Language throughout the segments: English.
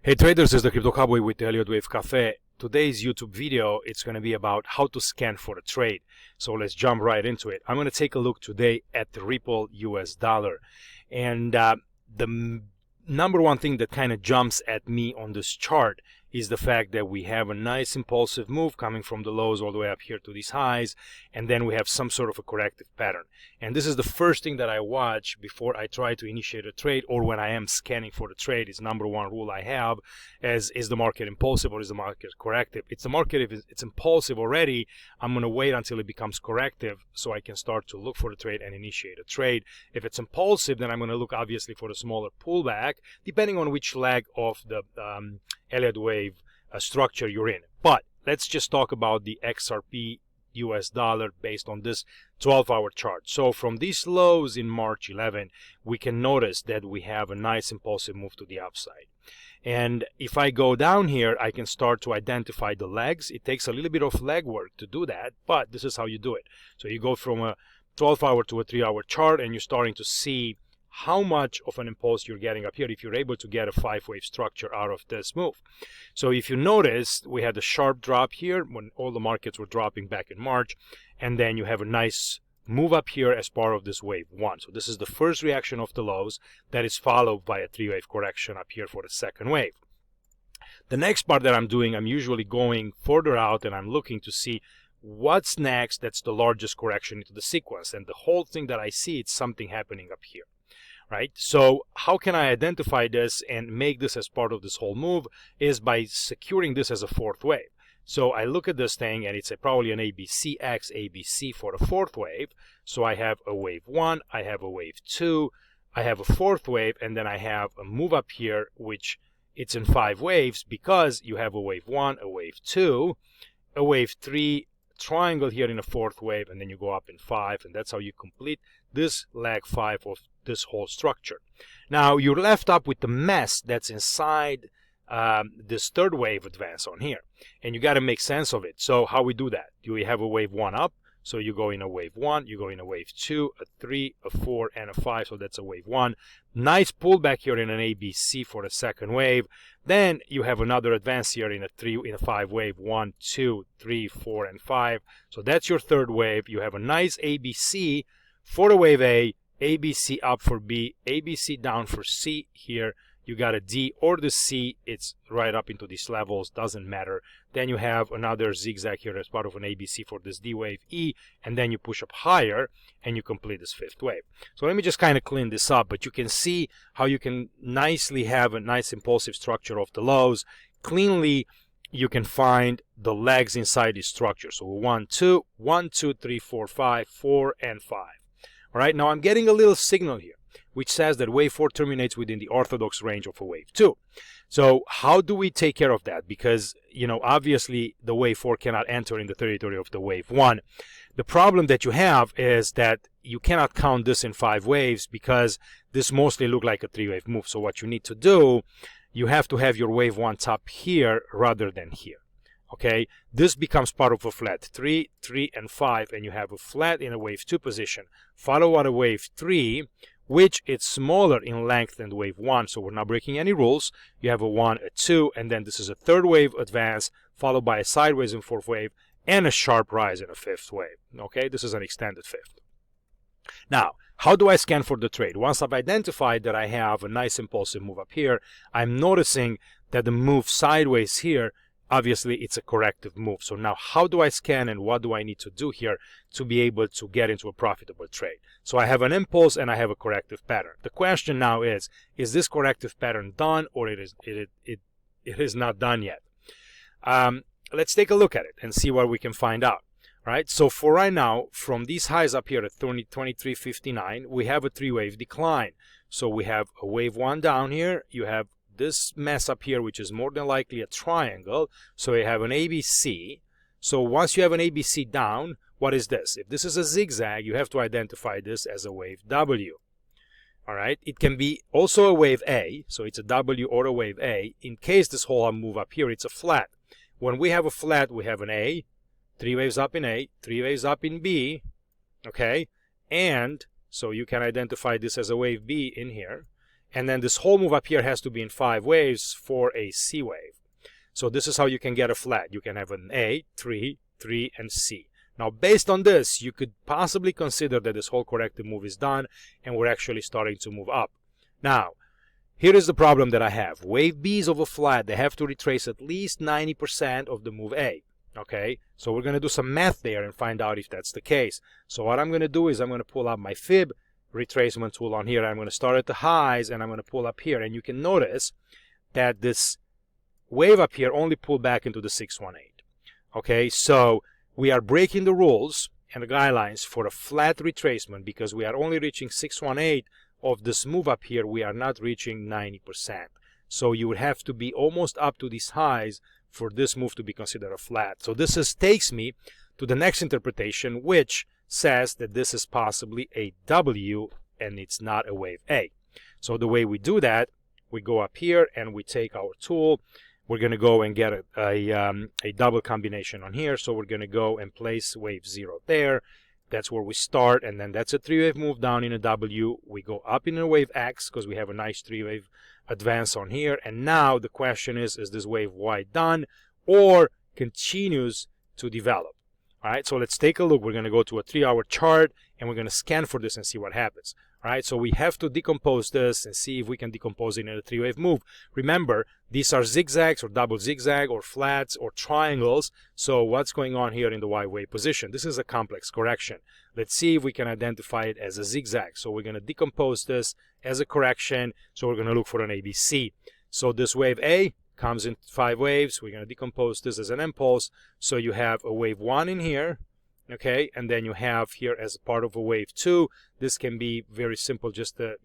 Hey traders, this is the Crypto Cowboy with the Elliot Wave Cafe. Today's YouTube video, it's going to be about how to scan for a trade. So let's jump right into it. I'm going to take a look today at the Ripple US dollar. And the number one thing that kind of jumps at me on this chart is the fact that we have a nice impulsive move coming from the lows all the way up here to these highs, and then we have some sort of a corrective pattern. And this is the first thing that I watch before I try to initiate a trade, or when I am scanning for the trade. Is number one rule I have, as is the market impulsive or is the market corrective? It's the market. If it's impulsive already, I'm going to wait until it becomes corrective so I can start to look for the trade and initiate a trade. If it's impulsive, then I'm going to look obviously for the smaller pullback, depending on which leg of the Elliot Wave structure you're in. But let's just talk about the XRP US dollar based on this 12-hour chart. So from these lows in March 11, we can notice that we have a nice impulsive move to the upside. And if I go down here, I can start to identify the legs. It takes a little bit of legwork to do that, but this is how you do it. So you go from a 12-hour to a 3-hour chart, and you're starting to see how much of an impulse you're getting up here if you're able to get a 5-wave structure out of this move. So if you notice, we had a sharp drop here when all the markets were dropping back in March, and then you have a nice move up here as part of this wave 1. So this is the first reaction of the lows that is followed by a 3-wave correction up here for the second wave. The next part that I'm doing, I'm usually going further out and I'm looking to see what's next. That's the largest correction into the sequence, and the whole thing that I see, it's something happening up here. Right? So how can I identify this and make this as part of this whole move is by securing this as a fourth wave. So I look at this thing and it's probably an ABCX ABC for the fourth wave. So I have a wave 1, I have a wave 2, I have a fourth wave, and then I have a move up here which it's in 5 waves because you have a wave 1, a wave 2, a wave 3, triangle here in a fourth wave, and then you go up in 5, and that's how you complete this leg 5 of this whole structure. Now you're left up with the mess that's inside this third wave advance on here, and you got to make sense of it. So how we do that? You have a wave 1 up, so you go in a wave 1, you go in a wave 2, a 3, a 4, and a 5, so that's a wave 1. Nice pullback here in an ABC for the second wave. Then you have another advance here in a 5 wave, 1, 2, 3, 4, and 5. So that's your third wave. You have a nice ABC for the wave A, ABC up for B, ABC down for C. Here you got a D or the C, it's right up into these levels, doesn't matter. Then you have another zigzag here as part of an ABC for this D wave E, and then you push up higher and you complete this fifth wave. So let me just kind of clean this up, but you can see how you can nicely have a nice impulsive structure of the lows. Cleanly you can find the legs inside this structure. So 1, 2, 1, 2, 3, 4, 5, 4, and 5. All right, now I'm getting a little signal here which says that wave 4 terminates within the orthodox range of a wave 2. So how do we take care of that? Because, you know, obviously the wave 4 cannot enter in the territory of the wave 1. The problem that you have is that you cannot count this in 5 waves because this mostly look like a 3-wave move. So what you need to do, you have to have your wave 1 top here rather than here. Okay, this becomes part of a flat 3, 3, and 5, and you have a flat in a wave 2 position. Follow out a wave 3, which it's smaller in length than wave 1, so we're not breaking any rules. You have a 1, a 2, and then this is a third wave advance, followed by a sideways in fourth wave, and a sharp rise in a fifth wave. Okay, this is an extended fifth. Now, how do I scan for the trade? Once I've identified that I have a nice impulsive move up here, I'm noticing that the move sideways here, obviously it's a corrective move. So now how do I scan and what do I need to do here to be able to get into a profitable trade? So I have an impulse and I have a corrective pattern. The question now is this corrective pattern done, or it is not done yet? Let's take a look at it and see what we can find out. Right, so for right now, from these highs up here at 23.59, we have a 3-wave decline. So we have a wave 1 down here, you have this mess up here, which is more than likely a triangle. So you have an ABC. So once you have an ABC down, what is this? If this is a zigzag, you have to identify this as a wave W. All right, it can be also a wave A, so it's a W or a wave A. In case this whole move up here, it's a flat. When we have a flat, we have an A, 3 waves up in A, 3 waves up in B, okay? And so you can identify this as a wave B in here. And then this whole move up here has to be in 5 waves for a C wave. So this is how you can get a flat. You can have an A, 3, 3, and C. Now, based on this, you could possibly consider that this whole corrective move is done and we're actually starting to move up. Now, here is the problem that I have. Wave B's of a flat, they have to retrace at least 90% of the move A. Okay, so we're going to do some math there and find out if that's the case. So what I'm going to do is I'm going to pull up my fib retracement tool on here. I'm going to start at the highs and I'm going to pull up here. And you can notice that this wave up here only pulled back into the 618. Okay, so we are breaking the rules and the guidelines for a flat retracement because we are only reaching 618 of this move up here. We are not reaching 90%. So you would have to be almost up to these highs for this move to be considered a flat. So this takes me to the next interpretation, which says that this is possibly a W and it's not a wave A. So the way we do that, we go up here and we take our tool. We're going to go and get a double combination on here. So we're going to go and place wave 0 there. That's where we start, and then that's a 3-wave move down in a W. We go up in a wave X because we have a nice 3-wave advance on here. And now the question is this wave Y done or continues to develop? All right, so let's take a look. We're going to go to a 3-hour chart and we're going to scan for this and see what happens. All right, so we have to decompose this and see if we can decompose it in a 3-wave move. Remember, these are zigzags or double zigzag or flats or triangles. So what's going on here in the Y wave position? This is a complex correction. Let's see if we can identify it as a zigzag. So we're going to decompose this as a correction. So we're going to look for an ABC. So this wave A comes in 5 waves. We're going to decompose this as an impulse. So you have a wave 1 in here. Okay, and then you have here as part of a wave 2. This can be very simple, just a,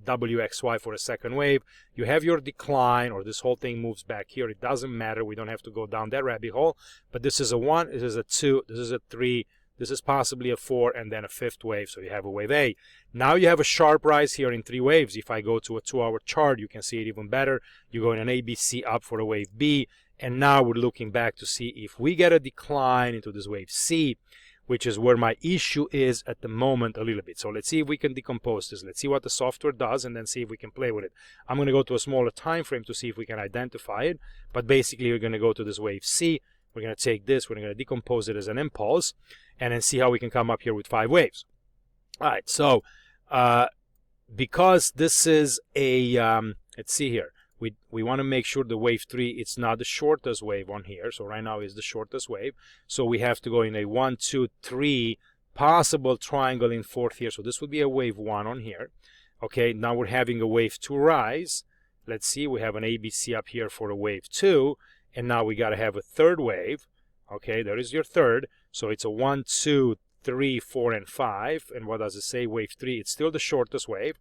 WXY for a second wave. You have your decline, or this whole thing moves back here. It doesn't matter. We don't have to go down that rabbit hole. But this is a 1, this is a 2, this is a 3, this is possibly a 4, and then a 5th wave. So you have a wave A. Now you have a sharp rise here in 3 waves. If I go to a 2-hour chart, you can see it even better. You go in an ABC up for a wave B. And now we're looking back to see if we get a decline into this wave C, which is where my issue is at the moment a little bit. So let's see if we can decompose this. Let's see what the software does and then see if we can play with it. I'm going to go to a smaller time frame to see if we can identify it. But basically, we're going to go to this wave C. We're going to take this. We're going to decompose it as an impulse and then see how we can come up here with 5 waves. All right. So because this is a, let's see here. We want to make sure the wave 3, it's not the shortest wave on here. So right now is the shortest wave. So we have to go in a 1, 2, 3 possible triangle in 4th here. So this would be a wave 1 on here. Okay, now we're having a wave 2 rise. Let's see, we have an ABC up here for a wave 2. And now we got to have a 3rd wave. Okay, there is your 3rd. So it's a 1, 2, 3, 4, and 5. And what does it say? Wave 3, it's still the shortest wave.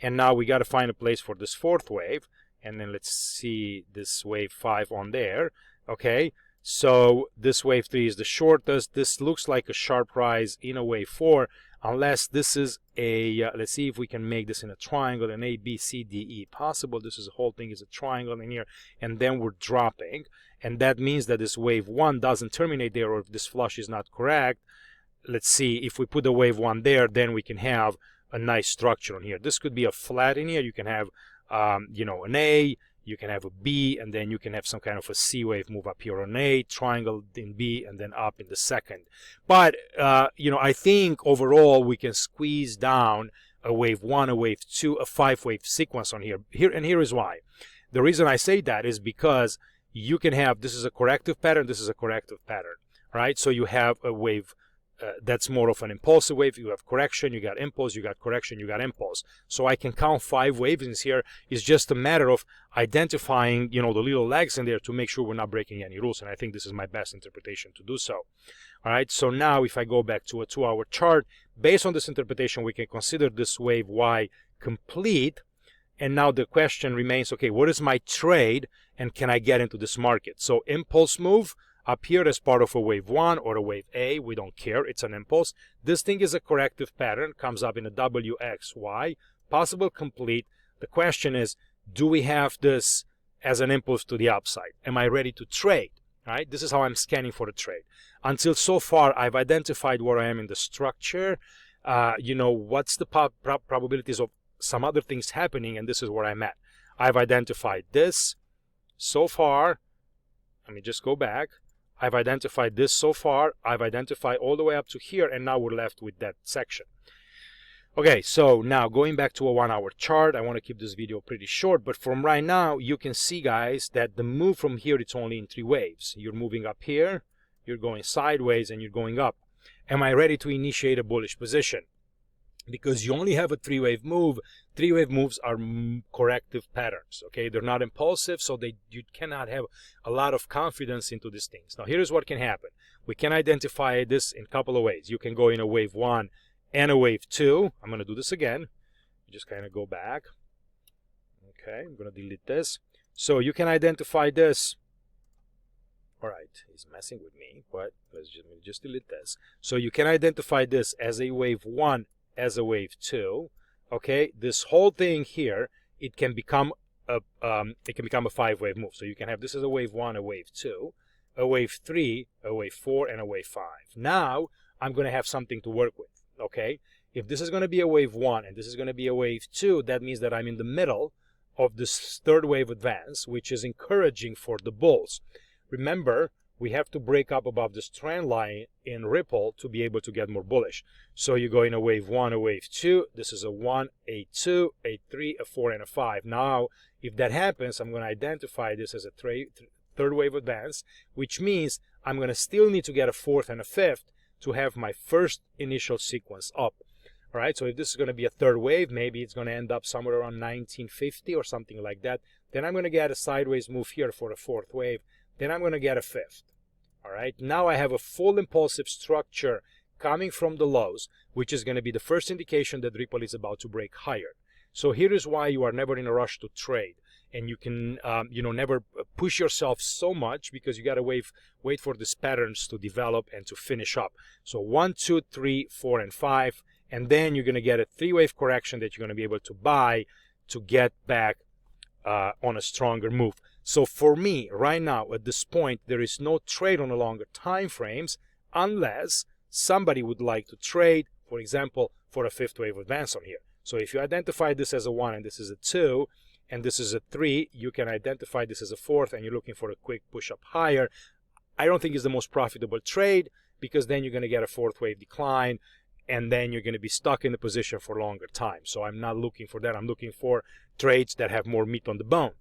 And now we got to find a place for this 4th wave. And then let's see this wave 5 on there. Okay, so this wave 3 is the shortest. This looks like a sharp rise in a wave 4, unless this is a, let's see if we can make this in a triangle, an A, B, C, D, E. Possible this is the whole thing is a triangle in here, and then we're dropping. And that means that this wave 1 doesn't terminate there, or if this flush is not correct. Let's see, if we put a wave 1 there, then we can have a nice structure on here. This could be a flat in here. You can have an A, you can have a B, and then you can have some kind of a C wave move up here on A, triangle in B, and then up in the 2nd. But, I think overall we can squeeze down a wave 1, a wave 2, a 5-wave sequence on here. And here is why. The reason I say that is because you can have, this is a corrective pattern, this is a corrective pattern, right? So you have a wave that's more of an impulsive wave. You have correction, you got impulse, you got correction, you got impulse. So I can count 5 waves in here. It's just a matter of identifying, the little legs in there to make sure we're not breaking any rules. And I think this is my best interpretation to do so. All right, so now if I go back to a 2-hour chart, based on this interpretation, we can consider this wave Y complete. And now the question remains, okay, what is my trade and can I get into this market? So impulse move up here as part of a wave 1 or a wave A, we don't care, it's an impulse. This thing is a corrective pattern, comes up in a WXY, possible complete. The question is, do we have this as an impulse to the upside? Am I ready to trade? Right? This is how I'm scanning for a trade. Until so far, I've identified where I am in the structure. What's the probabilities of some other things happening, and this is where I'm at. I've identified this so far. Let me just go back. I've identified this so far. I've identified all the way up to here, and now we're left with that section. Okay, so now going back to a 1 hour chart, I want to keep this video pretty short, but from right now, you can see, guys, that the move from here, it's only in 3 waves. You're moving up here, you're going sideways, and you're going up. Am I ready to initiate a bullish position? Because you only have a 3-wave move. 3-wave moves are corrective patterns, okay? They're not impulsive, so you cannot have a lot of confidence into these things. Now, here's what can happen. We can identify this in a couple of ways. You can go in a wave 1 and a wave 2. I'm going to do this again. Just kind of go back. Okay, I'm going to delete this. So you can identify this. All right, he's messing with me, but let's just delete this. So you can identify this as a wave 1, as a wave 2. Okay, this whole thing here, it can become a 5-wave move. So you can have this as a wave 1, a wave 2, a wave 3, a wave 4, and a wave 5. Now I'm going to have something to work with. Okay, if this is going to be a wave 1 and this is going to be a wave 2, that means that I'm in the middle of this 3rd wave advance, which is encouraging for the bulls. Remember, we have to break up above this trend line in Ripple to be able to get more bullish. So you go in a wave 1, a wave 2. This is a 1, a 2, a 3, a 4, and a 5. Now, if that happens, I'm going to identify this as a 3rd wave advance, which means I'm going to still need to get a 4th and a 5th to have my first initial sequence up. All right, so if this is going to be a 3rd wave, maybe it's going to end up somewhere around 1950 or something like that. Then I'm going to get a sideways move here for a 4th wave. Then I'm going to get a 5th. All right, now I have a full impulsive structure coming from the lows, which is going to be the first indication that Ripple is about to break higher. So here is why you are never in a rush to trade. And you can, never push yourself so much, because you got to wait for these patterns to develop and to finish up. So 1, 2, 3, 4, and 5. And then you're going to get a 3-wave correction that you're going to be able to buy to get back on a stronger move. So for me, right now, at this point, there is no trade on the longer time frames unless somebody would like to trade, for example, for a 5th wave advance on here. So if you identify this as a 1 and this is a 2, and this is a 3, you can identify this as a 4th, and you're looking for a quick push up higher. I don't think it's the most profitable trade, because then you're going to get a 4th wave decline, and then you're going to be stuck in the position for a longer time. So I'm not looking for that. I'm looking for trades that have more meat on the bone.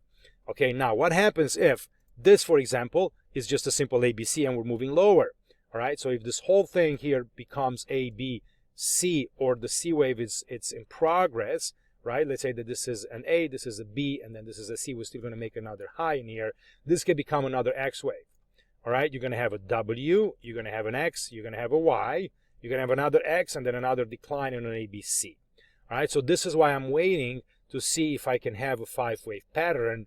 Okay, now what happens if this, for example, is just a simple ABC and we're moving lower? All right, so if this whole thing here becomes A, B, C, or the C wave it's in progress, right? Let's say that this is an A, this is a B, and then this is a C. We're still going to make another high in here. This can become another X wave. All right, you're going to have a W, you're going to have an X, you're going to have a Y, you're going to have another X, and then another decline in an ABC. All right, so this is why I'm waiting to see if I can have a 5-wave pattern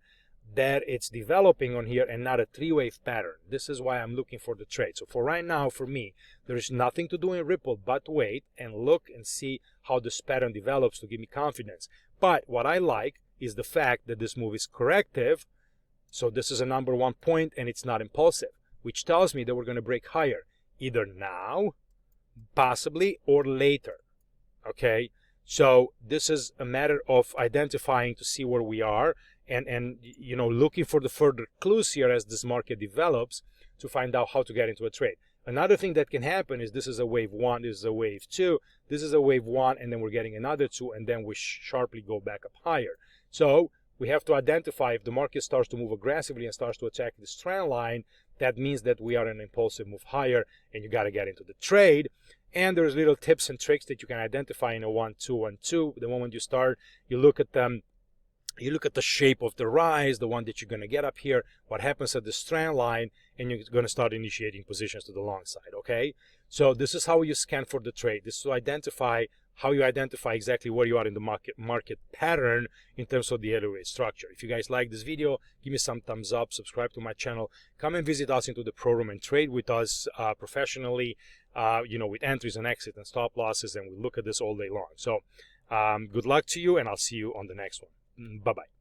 that it's developing on here and not a 3-wave pattern. This is why I'm looking for the trade. So for right now, for me, there is nothing to do in Ripple but wait and look and see how this pattern develops to give me confidence. But what I like is the fact that this move is corrective. So this is a number 1 point and it's not impulsive, which tells me that we're going to break higher either now, possibly, or later. Okay, so this is a matter of identifying to see where we are and looking for the further clues here as this market develops to find out how to get into a trade. Another thing that can happen is this is a wave 1, this is a wave 2, this is a wave 1, and then we're getting another 2, and then we sharply go back up higher. So we have to identify if the market starts to move aggressively and starts to attack this trend line, that means that we are in an impulsive move higher and you got to get into the trade. And there's little tips and tricks that you can identify in a 1, 2, 1, 2. The moment you start, you look at them. You look at the shape of the rise, the one that you're going to get up here, what happens at the trend line, and you're going to start initiating positions to the long side, okay? So this is how you scan for the trade. This is to identify how you identify exactly where you are in the market pattern in terms of the Elliot Wave structure. If you guys like this video, give me some thumbs up, subscribe to my channel, come and visit us into the program and trade with us professionally, with entries and exits and stop losses, and we look at this all day long. So good luck to you, and I'll see you on the next one. Bye-bye.